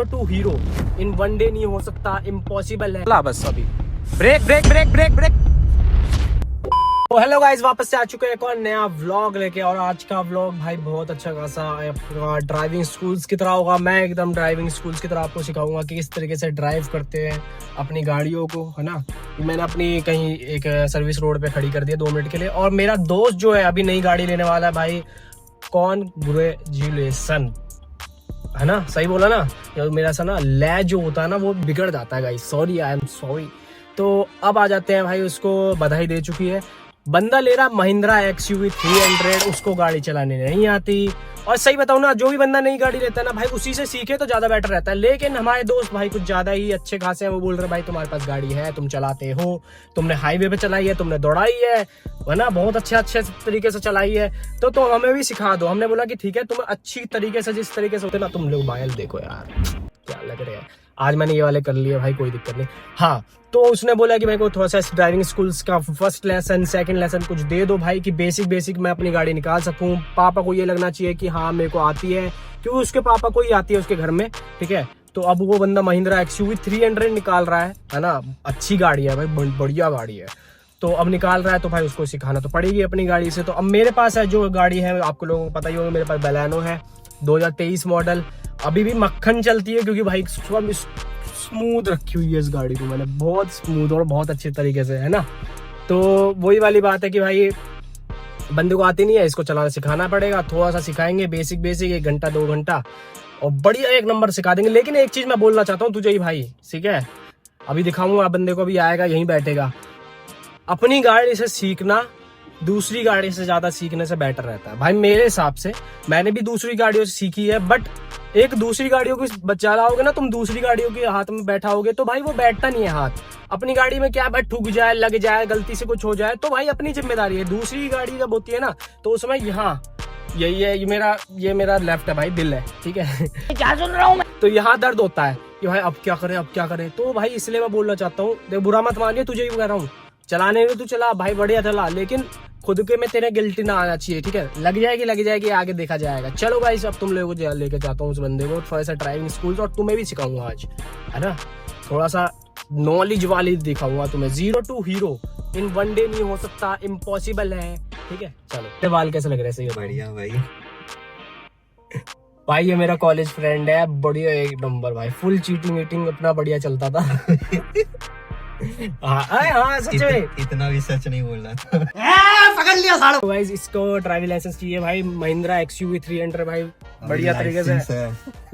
To hero in one day नहीं हो सकता, इम्पॉसिबल है। ला बस अभी break break break break break. तो हेलो गाइस, वापस से आ चुके हैं एक और नया व्लॉग लेके। और आज का व्लॉग भाई बहुत अच्छा खासा ड्राइविंग स्कूल्स की तरह होगा। मैं एकदम ड्राइविंग स्कूल्स की तरह आपको सिखाऊंगा कि किस तरीके से ड्राइव करते हैं अपनी गाड़ियों को, है ना। मैंने अपनी कहीं एक सर्विस रोड पे खड़ी कर दी है 2 मिनट के लिए। और मेरा दोस्त जो है अभी नई गाड़ी लेने वाला है भाई। कॉन्ग्रेचुलेशन, है ना, सही बोला ना। मेरा सा ना लैज जो होता है ना वो बिगड़ जाता है guys, sorry I am sorry. तो अब आ जाते हैं भाई, उसको बधाई दे चुकी है। बंदा ले रहा महिंद्रा XUV 300, उसको गाड़ी चलाने नहीं आती। और सही बताऊं ना, जो भी बंदा नई गाड़ी लेता है ना भाई, उसी से सीखे तो ज्यादा बेटर रहता है। लेकिन हमारे दोस्त भाई कुछ ज्यादा ही अच्छे खासे हैं। वो बोल रहे भाई तुम्हारे पास गाड़ी है, तुम चलाते हो, तुमने हाईवे पे चलाई है, तुमने दौड़ाई है ना, बहुत अच्छे तरीके से चलाई है, तो हमें भी सिखा दो। हमने बोला कि ठीक है, तुम अच्छी तरीके से जिस तरीके से होते ना तुम लोग बायल देखो यार क्या लग रहे हैं। आज मैंने ये वाले कर लिए भाई, कोई दिक्कत नहीं। हाँ, तो उसने बोला कि मेरे को थोड़ा सा ड्राइविंग स्कूल्स का फर्स्ट लेसन सेकंड लेसन कुछ दे दो भाई, कि बेसिक मैं अपनी गाड़ी निकाल सकूं। पापा को ये लगना चाहिए कि हाँ मेरे को आती है, क्योंकि उसके पापा को ही आती है उसके घर में, ठीक है। तो अब वो बंदा महिंद्रा XUV 300 निकाल रहा है ना। अच्छी गाड़ी है भाई, बढ़िया गाड़ी है। तो अब निकाल रहा है तो भाई उसको सिखाना तो पड़ेगी अपनी गाड़ी से। तो अब मेरे पास है जो गाड़ी है, आपको लोगों को पता ही होगा, मेरे पास बलेनो है 2023 मॉडल। अभी भी मक्खन चलती है, क्योंकि भाई स्मूथ रखी हुई है इस गाड़ी को मैंने, बहुत स्मूथ और बहुत अच्छे तरीके से, है ना। तो वही वाली बात है कि भाई बंदे को आती नहीं है, इसको चलाना सिखाना पड़ेगा। थोड़ा सा सिखाएंगे बेसिक 1 घंटा 2 घंटा, और बढ़िया एक नंबर सिखा देंगे। लेकिन एक चीज मैं बोलना चाहता हूँ तुझे ही भाई, ठीक है, अभी दिखाऊंगा बंदे को, भी आएगा यहीं बैठेगा। अपनी गाड़ी से सीखना दूसरी गाड़ी से ज्यादा सीखने से बेटर रहता है भाई, मेरे हिसाब से। मैंने भी दूसरी गाड़ियों से सीखी है, बट एक दूसरी गाड़ियों की बचा लाओगे ना तुम, दूसरी गाड़ियों के हाथ में बैठा होगे तो भाई वो बैठता नहीं है हाथ। अपनी गाड़ी में क्या भाई, ठुक जाए, लग जाए, गलती से कुछ हो जाए तो भाई अपनी जिम्मेदारी है। दूसरी गाड़ी जब होती है ना तो उसमें यहाँ यही है, ये मेरा लेफ्ट है भाई, दिल है, ठीक है। क्या सुन रहा हूँ मैं, तो यहाँ दर्द होता है कि भाई अब क्या करें। तो भाई इसलिए मैं बोलना चाहता हूँ, बुरा मत मानिए, तुझे ही कह रहा हूँ, चलाने में तू चला भाई, बढ़िया चला, लेकिन खुद के में तेरे गिल्टी ना आना चाहिए, ठीक है। लग जाएगी आगे देखा जाएगा। चलो भाई, अब तुम लोगों को लेके जाता हूँ उस बंदे को थोड़ा सा ड्राइविंग स्कूल, और तुम्हें भी सिखाऊंगा आज, है ना। थोड़ा सा नॉलेज वाली दिखाऊंगा तुम्हें। 0 to hero in one day नहीं हो सकता, इम्पॉसिबल है, ठीक है। चलो, बाल कैसे लग रहे हैं? सही बढ़िया भाई ये मेरा कॉलेज फ्रेंड है, बढ़िया एक नंबर भाई, फुल चीटिंग मीटिंग अपना बढ़िया चलता था। हाँ सच में, इतना भी सच नहीं बोल रहा था। पकड़ लिया साला। तो गाइस इसको ड्राइविंग लाइसेंस चाहिए भाई, महिंद्रा XUV 300 भाई, बढ़िया तरीके से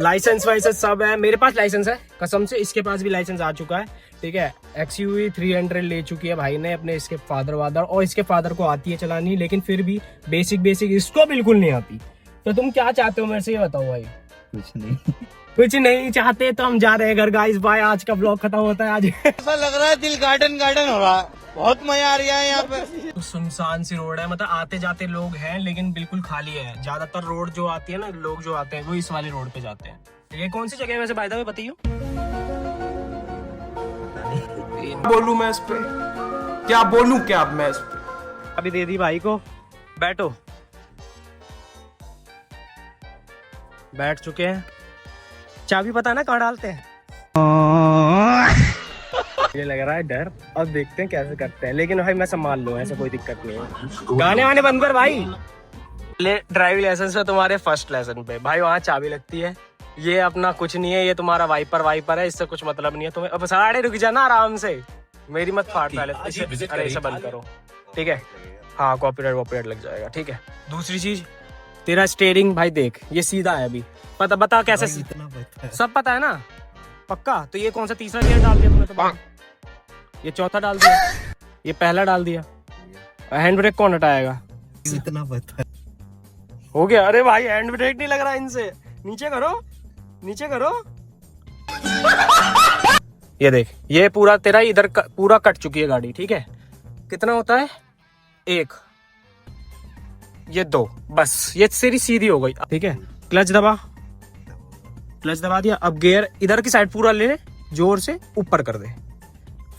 लाइसेंस वाइसेंस सब है। मेरे पास लाइसेंस है कसम से, इसके पास भी लाइसेंस आ चुका है, ठीक है। XUV 300 ले चुकी है भाई ने अपने, इसके फादर वादर, और इसके फादर को आती है चलानी, लेकिन फिर भी बेसिक इसको बिल्कुल नहीं आती। तो तुम क्या चाहते हो मेरे से, ये बताओ भाई। कुछ नहीं चाहते तो हम जा रहे हैं घर गाइस, बाय। आज का ब्लॉग खत्म होता है आज। ऐसा लग रहा है दिल गार्डन हो रहा है, बहुत मजा आ रहा है यहाँ पे। सुनसान सी रोड है, मतलब आते जाते लोग हैं लेकिन बिल्कुल खाली है। ज्यादातर रोड जो आती है ना, लोग जो आते हैं वो इस वाली रोड पे जाते हैं। ये कौन सी जगह है वैसे, बाय द वे बताइए। बोलूं मैं इस पे, क्या बोलूं क्या मैं इस पे। अभी दे दी भाई को, बैठो। बैठ चुके हैं, चाबी पता है ना कहाँ डालते हैं। ये लग रहा है डर, अब देखते हैं कैसे करते हैं। लेकिन भाई मैं संभाल लूँ, ऐसा कोई दिक्कत नहीं है। गाने वाने बंद कर भाई। ड्राइविंग लाइसेंस है तुम्हारे फर्स्ट लेसन पे भाई, वहाँ चाबी लगती है। ये अपना कुछ नहीं है, ये तुम्हारा वाइपर है, इससे कुछ मतलब नहीं है तुम्हें। अब साढ़े रुक जाना आराम से, मेरी मत फाड़ पहले। अरे इसे बंद करो, ठीक है। हाँ, कॉपीराइट लग जाएगा, ठीक है। दूसरी चीज, तेरा स्टीयरिंग भाई देख, ये सीधा है अभी, बता कैसे, सब पता है ना पक्का। तो ये कौन सा तीसरा गियर डाल दिया तुमने? तो ये चौथा डाल दिया, ये पहला डाल दिया। हैंड ब्रेक कौन हटाएगा? इतना पता हो गया। अरे भाई हैंड ब्रेक नहीं लग रहा इनसे, नीचे करो। ये देख, ये पूरा तेरा इधर पूरा कट चुकी है गाड़ी, ठीक है। कितना होता है? 1, ये 2, बस ये तेरी सीधी हो गई, ठीक है। क्लच दबा दिया। अब गियर इधर की साइड पूरा ले, जोर से ऊपर कर दे,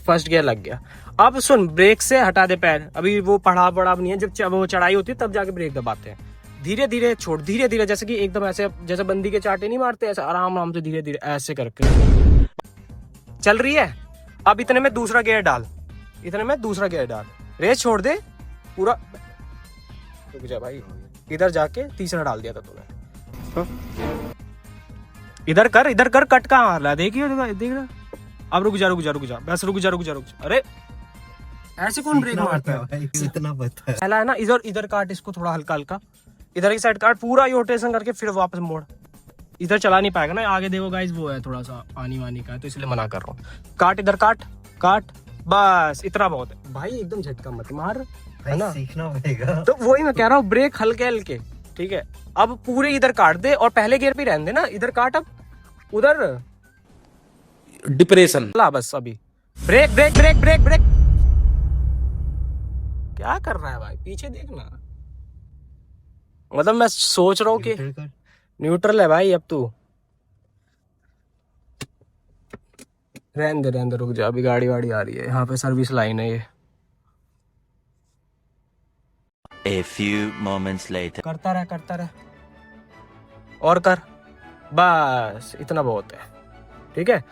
फर्स्ट गियर लग गया। अब सुन, ब्रेक से हटा दे पैर। अभी वो पढ़ाव नहीं है, जब वो चढ़ाई होती है तब जाके ब्रेक दबाते हैं। धीरे धीरे छोड़, धीरे धीरे, जैसे कि एकदम ऐसे, जैसे बंदी के चाटे नहीं मारते, ऐसे आराम आराम से धीरे धीरे ऐसे करके चल रही है। अब इतने में दूसरा गियर डाल, इतने में दूसरा गियर डाल, रेस छोड़ दे पूरा। रुक जा भाई, इधर जाके तीसरा डाल दिया था तूने। इधर कर, कट कहाँ आ रहा है, देखिए देख रहा। अब रुक जा, बस रुक जा। अरे ऐसे कौन ब्रेक मारता है, इतना पता है। पहला है ना, इधर काट इसको थोड़ा हल्का हल्का, इधर की साइड काट पूरा, ये रोटेशन करके फिर वापस मोड़। इधर चला नहीं पाएगा ना, आगे देखो गाइस वो है थोड़ा सा पानी वानी का, तो इसलिए मना कर रहा हूँ। काट इधर, काट बस, इतना बहुत है भाई, एकदम झटका मत मार, है ना, सीखना पड़ेगा। तो वही मैं कह रहा हूँ, ब्रेक हल्के हल्के, ठीक है। अब पूरे इधर काट दे और पहले गियर पे रहने दे ना, इधर काट, अब उधर डिप्रेशन ला बस। अभी break break break break break, क्या कर रहा है भाई, पीछे देखना। मतलब मैं सोच रहा हूँ कि न्यूट्रल है भाई, अब तू रहने दे, रुक जा, अभी गाड़ी वाड़ी आ रही है, यहाँ पे सर्विस लाइन है ये। A few moments later. करता रह और कर, बस इतना बहुत है, ठीक है।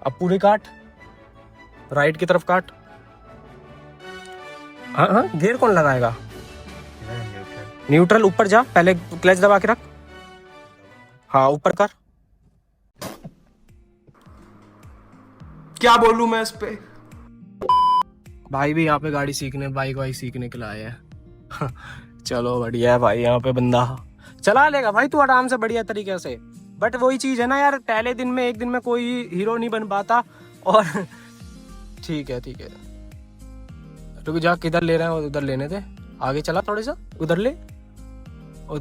अब पूरी काट, राइट की तरफ काट। हाँ, गियर कौन लगाएगा, न्यूट्रल। ऊपर जा, पहले क्लच दबा के रख, हाँ ऊपर कर। क्या बोलूं मैं इस पे। भाई भी यहाँ पे गाड़ी सीखने, बाइक वाइक सीखने के लिए आए हैं। चलो बढ़िया है भाई, यहाँ पे बंदा चला लेगा भाई तू आराम से, बढ़िया तरीके से। बट वही चीज है ना यार, पहले दिन में, एक दिन में कोई हीरो नहीं बन पाता। और ठीक है, रुक जा, किधर ले रहे हैं, उधर लेने दे, आगे चला थोड़े सा, उधर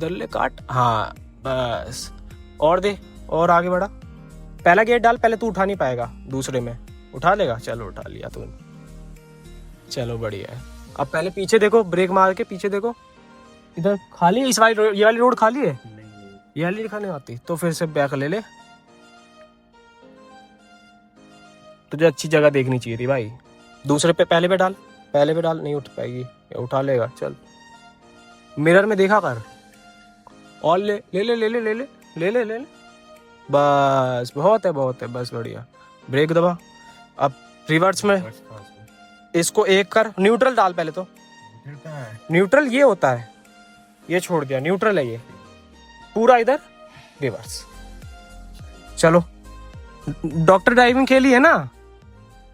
ले काट, हाँ बस, और दे, और आगे बढ़ा। पहला गियर डाल, पहले तू उठा नहीं पाएगा, दूसरे में उठा लेगा, चलो उठा लिया तूने, चलो बढ़िया है। अब पहले पीछे देखो, ब्रेक मार के पीछे देखो, इधर खाली है, ये वाली रोड खाली है, ये वाली खाने आती, तो फिर से बैक ले ले। तुझे अच्छी जगह देखनी चाहिए थी भाई, दूसरे पे पहले पे डाल, नहीं उठ पाएगी, उठा लेगा, चल मिरर में देखा कर, और ले, बस बहुत है, बस बढ़िया। ब्रेक दबा, अब रिवर्स में इसको एक कर, न्यूट्रल डाल पहले तो, न्यूट्रल ये होता है, ये छोड़ दिया, न्यूट्रल है ये पूरा, इधर रिवर्स। चलो, डॉक्टर ड्राइविंग खेली है ना,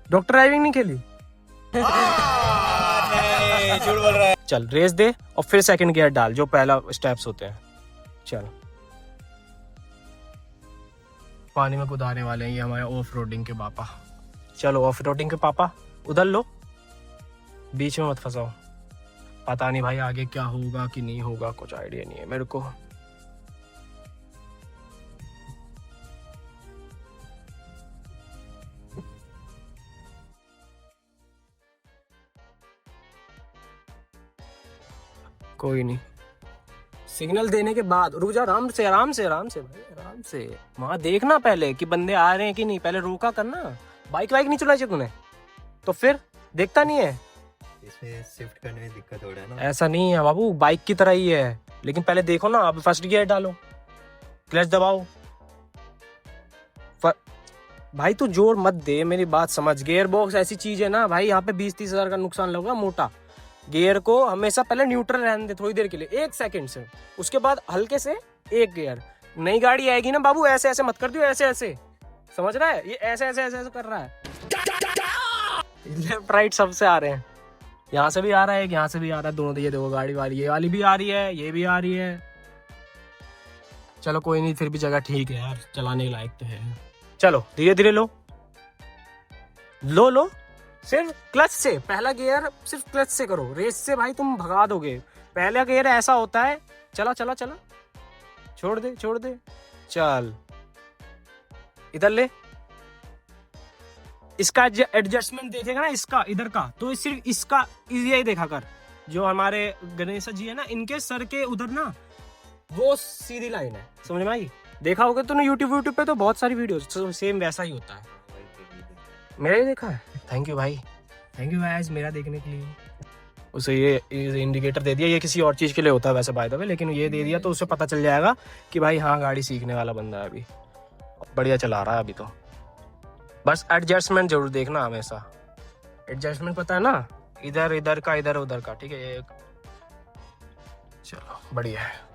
डॉक्टर ड्राइविंग नहीं खेली। झूठ बोल रहा है। चल रेस दे और फिर सेकंड गियर डाल, जो पहला स्टेप्स होते हैं। चल, पानी में कुदाने वाले हैं ये हमारे ऑफ रोडिंग के पापा। चलो ऑफ रोडिंग के पापा, उधर लो, बीच में मत फंसाओ। पता नहीं भाई आगे क्या होगा कि नहीं होगा, कुछ आइडिया नहीं है मेरे को। कोई नहीं, सिग्नल देने के बाद रुक जा, आराम से भाई, आराम से। वहां देखना पहले कि बंदे आ रहे हैं कि नहीं, पहले रोका करना। बाइक वाइक नहीं चलाई तूने तो फिर देखता नहीं है, इसमें शिफ्ट करने में दिक्कत हो रहा है ना। ऐसा नहीं है बाबू, बाइक की तरह ही है, लेकिन पहले देखो ना। अब फर्स्ट गियर डालो, क्लच दबाओ। भाई तू जोर मत दे, मेरी बात समझ। गियर बॉक्स ऐसी चीज है ना भाई, यहाँ पे 20-30 हजार का नुकसान लगेगा मोटा। गियर को हमेशा पहले न्यूट्रल रहने दे थोड़ी देर के लिए, 1 सेकंड से, उसके बाद हल्के से एक गियर। नई गाड़ी आएगी ना बाबू, ऐसे ऐसे मत कर दियो, ऐसे ऐसे, समझ रहा है? ये ऐसे ऐसे ऐसे ऐसे कर रहा है। लेफ्ट राइट सबसे आ रहे हैं, यहाँ से भी आ रहा है, यहाँ से भी आ रहा है, दोनों। ये देखो गाड़ी वाली, ये वाली भी आ रही है, ये भी आ रही है। चलो कोई नहीं, फिर भी जगह ठीक है यार, चलाने के लायक तो है। चलो धीरे धीरे लो, सिर्फ क्लच से। पहला गियर सिर्फ क्लच से करो, रेस से भाई तुम भगा दोगे। पहला गियर ऐसा होता है, चला, छोड़ दे, चल इधर ले। इसका एडजस्टमेंट देखेगा ना, इसका इधर का, तो सिर्फ इसका यही देखा कर। जो हमारे गणेश जी है ना, इनके सर के उधर ना वो सीधी लाइन है, समझ में आई? देखा होगा तूने यूट्यूब पे तो बहुत सारी वीडियो सेम वैसा ही होता है। मेरा ही देखा है। थैंक यू भाई, थैंक यू गाइस मेरा देखने के लिए। उसे ये इंडिकेटर दे दिया। ये किसी और चीज़ के लिए होता है वैसे बाय द वे, लेकिन ये दे दिया तो उसे पता चल जाएगा कि भाई हाँ गाड़ी सीखने वाला बंदा है, अभी बढ़िया चला रहा है अभी तो। बस एडजस्टमेंट जरूर देखना हमेशा, एडजस्टमेंट पता है ना, इधर इधर का इधर उधर का, ठीक है। ये चलो बढ़िया है,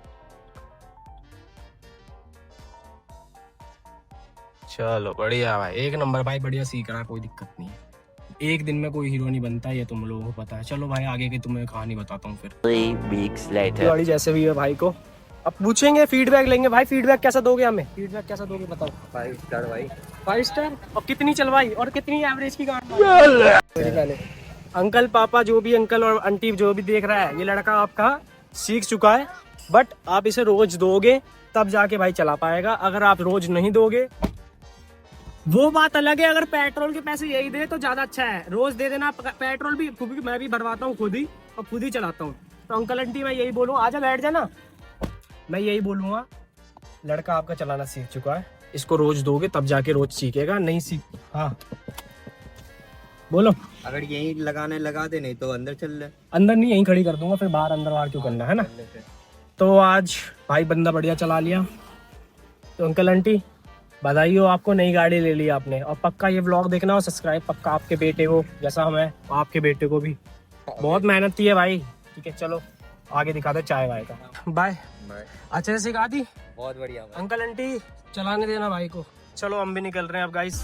चलो बढ़िया भाई, एक नंबर भाई, बढ़िया सीख रहा है, कोई दिक्कत नहीं है। एक दिन में कोई हीरो नहीं बनता, ये तुम लोगों को पता है। चलो भाई आगे की तुम्हें कहानी बताता हूँ फिर। 3 weeks later. गाड़ी जैसे भी है भाई को अब पूछेंगे, फीडबैक लेंगे। भाई फीडबैक कैसा दोगे हमें, फीडबैक कैसा दोगे बताओ। 5 स्टार भाई। 5 स्टार। और कितनी चलवाई और कितनी एवरेज की गाड़ी। अंकल पापा जो भी, अंकल और आंटी जो भी देख रहा है, ये लड़का आपका सीख चुका है, बट आप इसे रोज दोगे तब जाके भाई चला पाएगा। अगर आप रोज नहीं दोगे वो बात अलग है, अगर पेट्रोल के पैसे यही दे तो ज्यादा अच्छा है। रोज दे देना पेट्रोल भी, क्योंकि मैं भी भरवाता हूँ खुद ही और खुद ही चलाता हूँ। तो अंकल आंटी मैं यही बोलूँ, आजा बैठ जाना, मैं यही बोलूँगा लड़का आपका चलाना सीख चुका है, इसको रोज दोगे तब जाके रोज सीखेगा, नहीं सीख। हाँ बोलो। अगर यही लगाने लगा दे, नहीं तो अंदर चल ले। अंदर नहीं, यहीं खड़ी कर दूंगा, फिर बाहर अंदर बाहर क्यों करना है ना। तो आज भाई बंदा बढ़िया चला लिया। तो अंकल आंटी बधाई हो आपको, नई गाड़ी ले ली आपने। और पक्का ये व्लॉग देखना और सब्सक्राइब पक्का आपके बेटे को, जैसा हमें आपके बेटे को भी। बहुत मेहनत की है भाई। ठीक है चलो आगे दिखाते चाय वाय का। बाय। अच्छे से सिखा दी, बहुत बढ़िया। अंकल आंटी चलाने देना भाई को। चलो हम भी निकल रहे हैं अब गाइस।